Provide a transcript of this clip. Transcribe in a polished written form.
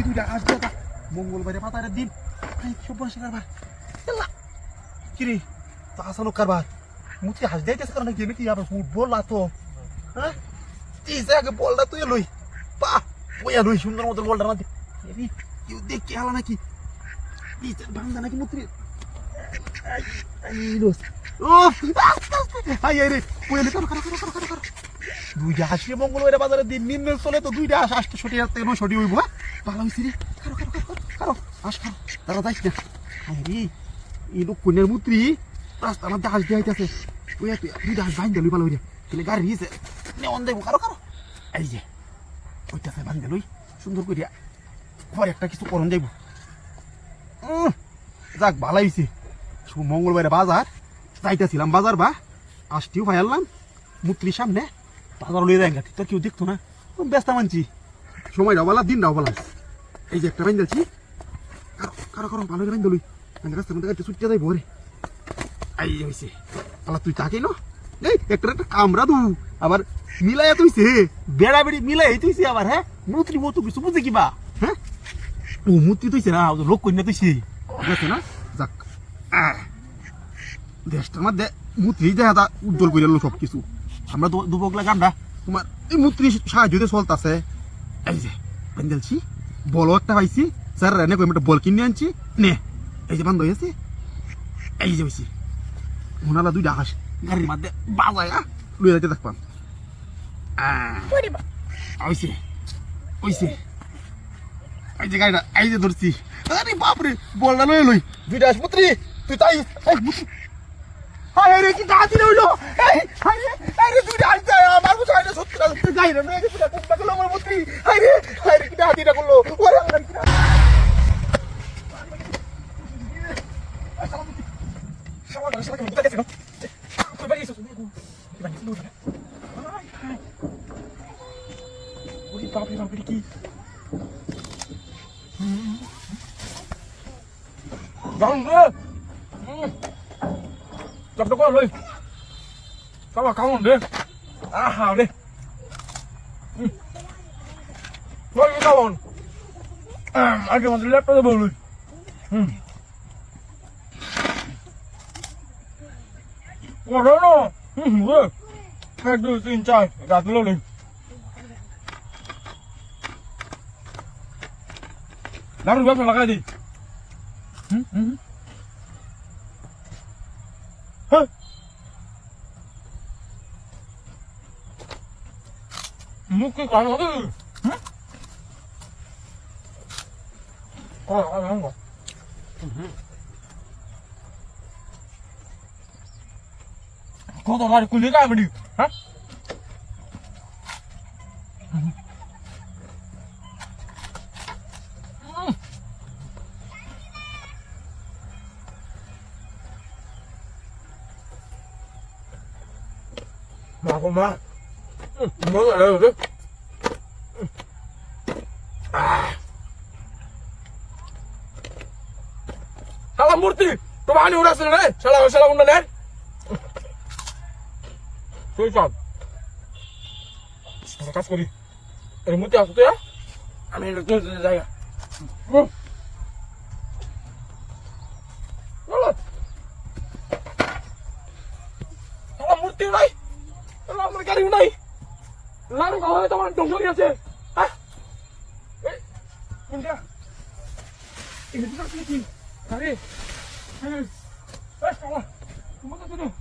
দুইটা হাঁস দিয়ে মঙ্গলবারে পাতারের দিন সব বসে কারবার কিরে তা আসানো কারবার মুতি হাঁস দিতেছে কারণ গেমে কি আবার ফুটবল আতো হ্যাঁ এই জায়গায় বলটা তুই লই পা বইয়া লই সুন্দর মতো বলটা না কেউ দেখে হালা নাকি ভাঙা নাকি মুত্রি দুইটা হাসি মঙ্গলবারে বাজারে দিন নিম্নে চলে তো দুইটা হাঁস 860 থেকে 900 হইব ভালো হয়েছে রে খারো হাঁস খাও তারা যাইস না রে এই লোক কন্যার মুত্রি রাস্তা আমার হাঁস দিয়ে আইতেছে ওই দুইটা হাঁস ভাঙ লই ভালো হইরে তাহলে গাড়ি নিয়েছে নেওয়ান দেবো কারো এই যে ওইটাতে ভাঙ লই সুন্দর করিয়া পরে একটা কিছু করণ যাইব যাক ভালো হয়েছে মঙ্গলবারে বাজার যাইতেছিলাম বাজার বা আসটিও ভাইয়ালাম মুত্রির সামনে বাজার লয়ে যায় গাড়ি তোর কেউ দেখতো না ব্যস্ত মানছি সময় ডাবলা দিন ডাবলা এই যে একটা বাইন যাচ্ছি কারো ভালো করে বাইন দলুই রাস্তার মধ্যে গাড়িটা ছুটতে যাই ভরে এই হয়েছে আল্লাহ তুই তাকে না এই একটা কামরা দু আবার মিলাই তুইছে বেড়া বেড়ি মিলাই তুইছে আবার হ্যাঁ মুত্রি মতো কিছু বুঝে কিবা হ্যাঁ ও মুত্রি তুইছে না লোক কন্যা তুইছে বুঝছে না যাক দেশটার মধ্যে মুত্রি দেখা উজ্জ্বল করে সব কিছু আমরা দুবকলা গামরা তোমার এই মুত্রি সাহায্য চলতেছে এই যে পেন্ডেলছি বলও একটা পাইছি স্যার এনে কই একটা বল কিনে আনছি নে এই যে বান্ধব হয়েছে এই যে হয়েছে ওনারা দুইটা হাঁস গাড়ির মধ্যে বাজায় লুয়ে যাইতে দেখবাম হয়েছে হয়েছে এই যে গাড়িটা এই যে ধরছি আরে বাপরে বলটা লয়ে লই দুইটা হাঁস মুত্রি তুই তাই আরে কি দাদি হইলো আরে দুইটা হাঁস যায় আমার বুঝাইলে সত্যি যাই না মেয়ে দুইটা কুকুর লাগলো আমার মুত্রি আরে কি দাদিটা করলো ওরে আমার কি Chọc nó lên. Sao mà cong đi. Hào đi. Thôi cái đâu còn. Anh kêu mà lép nó bờ rồi. Còn đó nó. Hai đứa xin trai gạt nó lên. Làm được bếp là cái gì? Mua cái quả nó đi. Ăn không rồi. Có tao ra cứ lấy cái mà đi. Hả? Mà con má mới ở đây rồi đấy. Salah murti, tuh mana udah selesai? Salah undang deh. Susah. Kas kali. Ini murti aku tuh ya. Amin itu saya. Salah murti lagi. Salah mereka di mana? Lalu kau teman dongeng ya sih? Hah? Minta. Ini tuh apa sih? Hari. Salah. Cuma tuh.